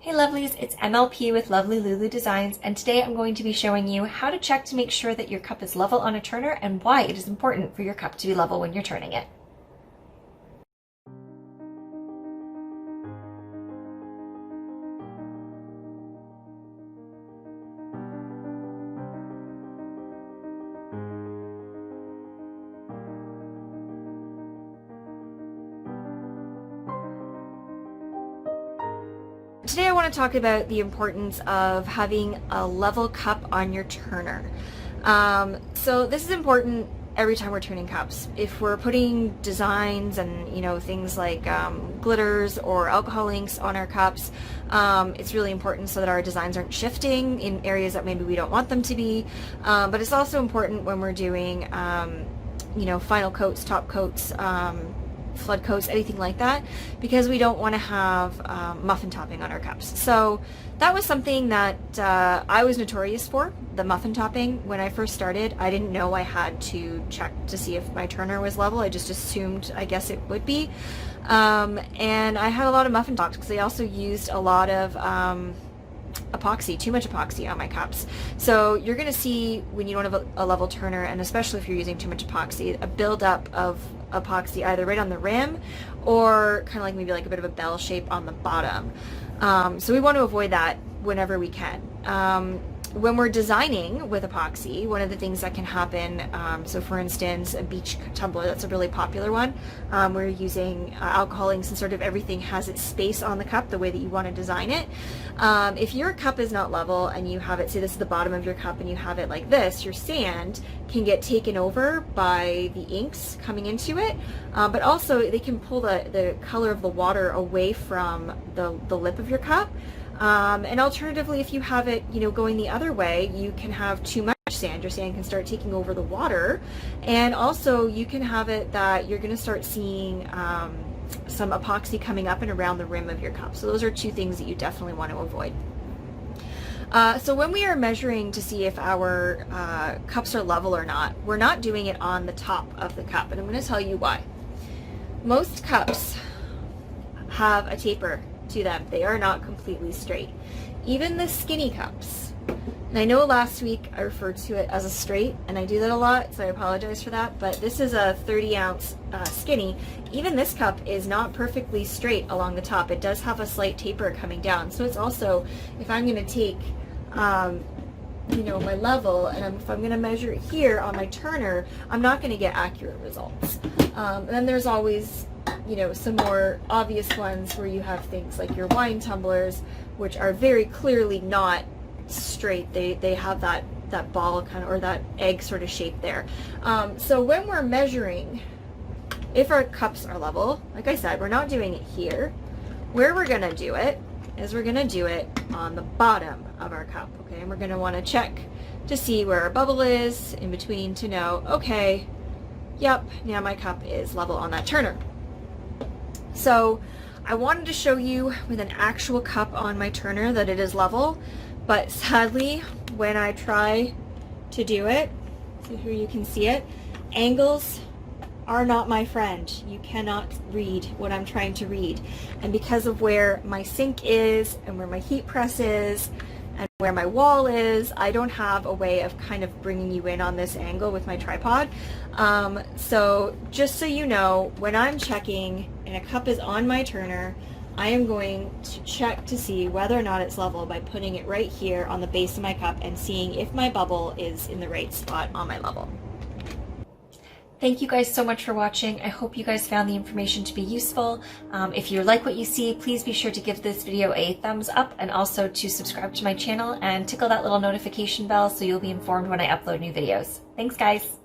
Hey lovelies, it's MLP with Lovely Lulu Designs, and today I'm going to be showing you how to check to make sure that your cup is level on a turner and why it is important for your cup to be level when you're turning it. Today I want to talk about the importance of having a level cup on your turner. So this is important every time we're turning cups. If we're putting designs and things like glitters or alcohol inks on our cups, it's really important so that our designs aren't shifting in areas that maybe we don't want them to be. But it's also important when we're doing final coats, top coats, flood coats, anything like that, because we don't want to have muffin topping on our cups. So that was something that I was notorious for, the muffin topping. When I first started, I didn't know I had to check to see if my turner was level. I just assumed, I guess it would be. And I had a lot of muffin tops because I also used a lot of epoxy, too much epoxy on my cups. So you're going to see when you don't have a level turner, and especially if you're using too much epoxy, a buildup of epoxy either right on the rim or kind of like maybe like a bit of a bell shape on the bottom. So we want to avoid that whenever we can. When we're designing with epoxy, one of the things that can happen, so for instance, a beach tumbler, that's a really popular one. We're using alcohol inks and sort of everything has its space on the cup the way that you want to design it. If your cup is not level and you have it, say this is the bottom of your cup and you have it like this, your sand can get taken over by the inks coming into it, but also they can pull the color of the water away from the lip of your cup. And alternatively, if you have it, going the other way, you can have too much sand. Your sand can start taking over the water, and also you can have it that you're going to start seeing some epoxy coming up and around the rim of your cup. So those are two things that you definitely want to avoid. So when we are measuring to see if our cups are level or not, we're not doing it on the top of the cup, and I'm going to tell you why. Most cups have a taper to them. They are not completely straight. Even the skinny cups. And I know last week I referred to it as a straight, and I do that a lot, so I apologize for that, but this is a 30-ounce skinny. Even this cup is not perfectly straight along the top. It does have a slight taper coming down. So it's also, if I'm going to take my level, and if I'm going to measure it here on my turner, I'm not going to get accurate results. And then there's always some more obvious ones where you have things like your wine tumblers, which are very clearly not straight. They have that ball kind of, or that egg sort of shape there. So when we're measuring if our cups are level, like I said, we're not doing it here. Where we're gonna do it is we're gonna do it on the bottom of our cup, okay? And we're gonna wanna check to see where our bubble is in between to know, okay, yep, now my cup is level on that turner. So I wanted to show you with an actual cup on my turner that it is level, but sadly when I try to do it, so here you can see it, angles are not my friend. You cannot read what I'm trying to read. And because of where my sink is and where my heat press is and where my wall is, I don't have a way of kind of bringing you in on this angle with my tripod. So just so you know, when I'm checking and a cup is on my turner, I am going to check to see whether or not it's level by putting it right here on the base of my cup and seeing if my bubble is in the right spot on my level. Thank you guys so much for watching. I hope you guys found the information to be useful. If you like what you see, please be sure to give this video a thumbs up and also to subscribe to my channel and tickle that little notification bell so you'll be informed when I upload new videos. Thanks guys.